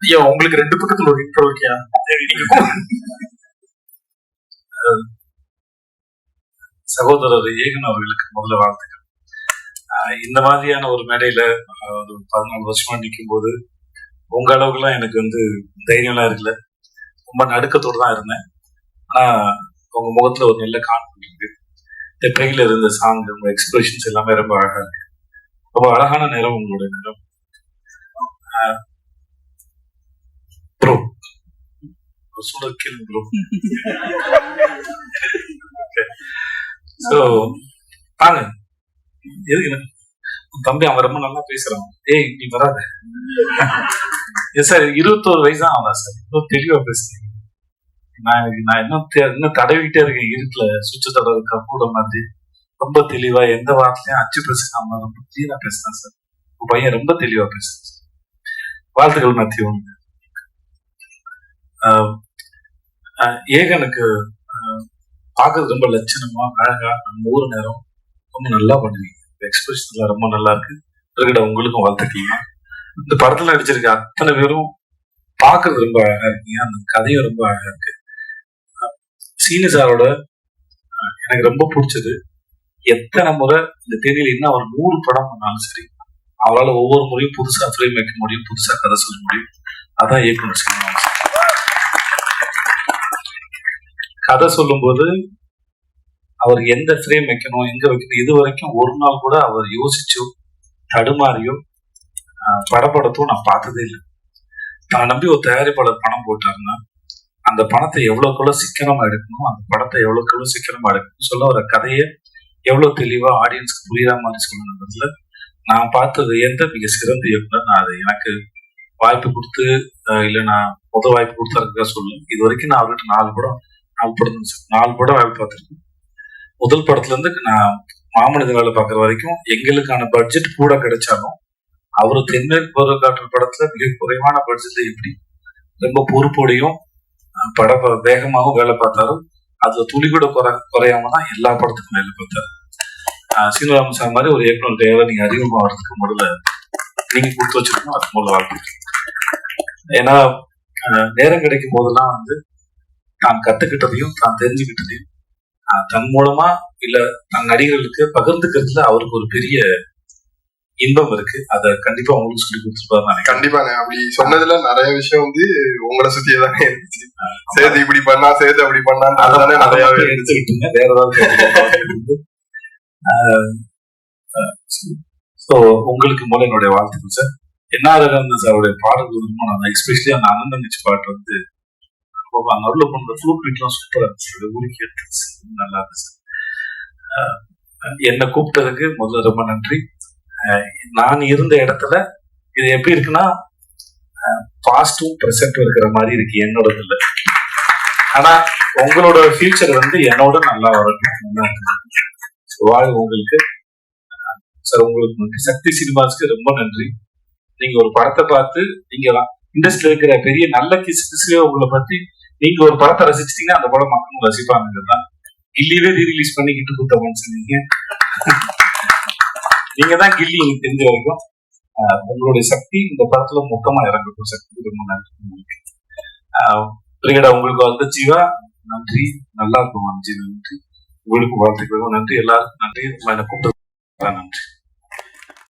ஐயா உங்களுக்கு 2 பக்கத்துல ஒரு இன்ட்ரோ இருக்கியா? சகோதரர் ஏகன் அவர்களுக்கு முதல்ல வாழ்த்துக்கள். இந்த மாதிரியான ஒரு மேடையில ஒரு 14 வருஷமா நிற்கும் போது உங்க அளவுக்குலாம் எனக்கு தைரியம்லாம் இருக்குல்ல. ரொம்ப நடுக்கத்தோடு தான் இருந்தேன். ஆனா உங்க முகத்துல ஒரு நல்ல கான்ஃபிடன்ட் இருக்கு. இந்த ட்ரெயிலர் இருந்த சாங், உங்க எக்ஸ்பிரஷன்ஸ் எல்லாமே ரொம்ப அழகா இருக்கு. ரொம்ப அழகான நேரம் உங்களுடைய நேரம். ப்ரோ சொல்றது கேளுங்க ப்ரோ. ஸோ பாங்க எதுக்கு தம்பி அவன் ரொம்ப நல்லா பேசுறான். ஏய் நீ வராத சார். 21 வயசு தான் ஆகுதா சார்? இன்னும் தெளிவா பேசுறேன். நான் இன்னும் தடவிக்கிட்டே இருக்கேன். இருட்டுல சுவிட்ச தடவை கப்பூட மாதிரி ரொம்ப தெளிவா எந்த வார்த்தையும் அச்சு பேசாம ரொம்ப கிளீனா பேசுறேன் சார். உங்க பையன் ரொம்ப தெளிவா பேசுறேன். வாழ்த்துக்கள் மத்திய. ஏகனுக்கு பார்க்கறது ரொம்ப லட்சணமா அழகா நம்ம ஊர் நேரம் ரொம்ப நல்லா பண்ணுவீங்க. எக்ஸ்பிரஷன் ரொம்ப நல்லா இருக்கு. இருக்கிட்ட உங்களுக்கும் வாழ்த்துக்கீங்க. இந்த படத்துல நடிச்சிருக்க அத்தனை பேரும் பார்க்கறது ரொம்ப அழகா இருக்கீங்க. அந்த கதையும் ரொம்ப அழகா இருக்கு. சீனி சாரோட எனக்கு ரொம்ப பிடிச்சது, எத்தனை முறை இந்த தேதியில இன்னும் அவர் 100 படம் பண்ணாலும் சரி, அவரால் ஒவ்வொரு முறையும் புதுசா ஃப்ரேம் வைக்க முடியும், புதுசா கதை சொல்ல முடியும். அதான் இயக்குனர் சொல்லுவாங்க. கதை சொல்லும் போது அவர் எந்த ஃப்ரேம் வைக்கணும், எங்க வைக்கணும், இது வரைக்கும் ஒரு நாள் கூட அவர் யோசிச்சோ தடுமாறியோ படப்படத்தோ நான் பார்த்ததே இல்லை. நான் நம்பி ஒரு தயாரிப்பாளர் பணம் போட்டாருன்னா அந்த பணத்தை எவ்வளவுக்குள்ள சிக்கனமா எடுக்கணும், அந்த படத்தை எவ்வளவுக்குள்ள சிக்கனமா எடுக்கணும், சொல்ல வர கதையை எவ்வளவு தெளிவா ஆடியன்ஸ்க்கு புரியுற மாதிரி சொல்லணுன்றதுல நான் பார்த்தது எந்த மிக சிறந்த இயக்குனர். நான் அதை எனக்கு வாய்ப்பு கொடுத்து இல்லை நான் முதல் வாய்ப்பு கொடுத்தாருக்கா சொல்லுவேன். இது வரைக்கும் நான் அவர்கிட்ட 4 படம் வேலை பார்த்துருக்கேன். முதல் படத்துல இருந்து நான் மாமனித வேலை பார்க்குற வரைக்கும் எங்களுக்கான பட்ஜெட் கூட கிடைச்சாலும் அவரு தென்மேற்கு பருவக்காற்று படத்துல மிக குறைவான பட்ஜெட்ல எப்படி ரொம்ப பொறுப்போடையும் வேகமாகவும் வேலை பார்த்தாரு. அதுல துளி கூட குறையாம தான் எல்லா படத்துக்கும் வேலை பார்த்தாரு. சீனிவாசன் சார் மாதிரி ஒரு இயக்குனர் தேவை நீங்க அறிமுகமாகிறதுக்கு முதல்ல நீங்க கொடுத்து வச்சிருக்கணும். அதுக்கு முதல்ல வாழ்க்கை. ஏன்னா நேரம் கிடைக்கும் போதெல்லாம் தான் கத்துக்கிட்டதையும் தான் தெரிஞ்சுக்கிட்டதையும் தன் மூலமா இல்ல தன் நடிகர்களுக்கு பகிர்ந்துக்கிறதுல அவருக்கு ஒரு பெரிய இன்பம் இருக்கு. அதை கண்டிப்பா உங்களுக்கு சொல்லி கொடுத்துருப்பாரு. கண்டிப்பாங்க. அப்படி சொன்னதுல நிறைய விஷயம் உங்களை சுத்தியே தானே இருந்துச்சு. சேர்த்து இப்படி பண்ணா, சேர்த்து அப்படி பண்ணா, அதானே நிறைய எடுத்துக்கிட்டீங்க. வேற ஏதாவது உங்களுக்கு மூலம் என்னுடைய வாழ்த்துக்கள் சார். என்ன சாருடைய பாடல்கள் நான் எஸ்பெஷலி அந்த அண்ணன் தங்கச்சி பாட்டு நடுவில் பண்ண ஃப்ளூட் பீட்லாம் சூப்பரா இருந்துச்சு. ஊருக்கு எடுத்துச்சு, நல்லா இருந்துச்சு. என்னை கூப்பிட்டதுக்கு முதல்ல ரொம்ப நன்றி. நான் இருந்த இடத்துல இது எப்படி இருக்குன்னா பாஸ்டும் ப்ரெசென்ட்டும் இருக்கிற மாதிரி இருக்கு என்னோட இதுல. ஆனா உங்களோட ஃபியூச்சர் என்னோட நல்லா வரணும். வாழ்வு உங்களுக்கு சார். உங்களுக்கு சக்தி சினிமாஸ்க்கு ரொம்ப நன்றி. நீங்க ஒரு படத்தை பார்த்து நீங்க இண்டஸ்ட்ரியில இருக்கிற பெரிய நல்ல கிஸ்லயே உங்களை பத்தி நீங்க ஒரு படத்தை ரசிச்சிட்டீங்கன்னா அந்த படம் மக்கள் ரசிப்பாங்க. கில்லியவே ரீரிலீஸ் பண்ணிக்கிட்டு கொடுத்தவங்க சொன்னீங்க. நீங்க தான் கில்லி எனக்கு தெரிஞ்ச வரைக்கும். உங்களுடைய சக்தி இந்த படத்துல மொத்தமா இறங்கட்டும். சக்தி ரொம்ப நன்றி உங்களுக்கு. உங்களுக்கு ஜீவா நன்றி. நல்லா இருக்கும் ஜீவா. நன்றி. உங்களுக்கு வாழ்த்துக்கள். நன்றி. எல்லாருக்கும் நன்றி. என்ன கூப்பிட்டு நன்றி.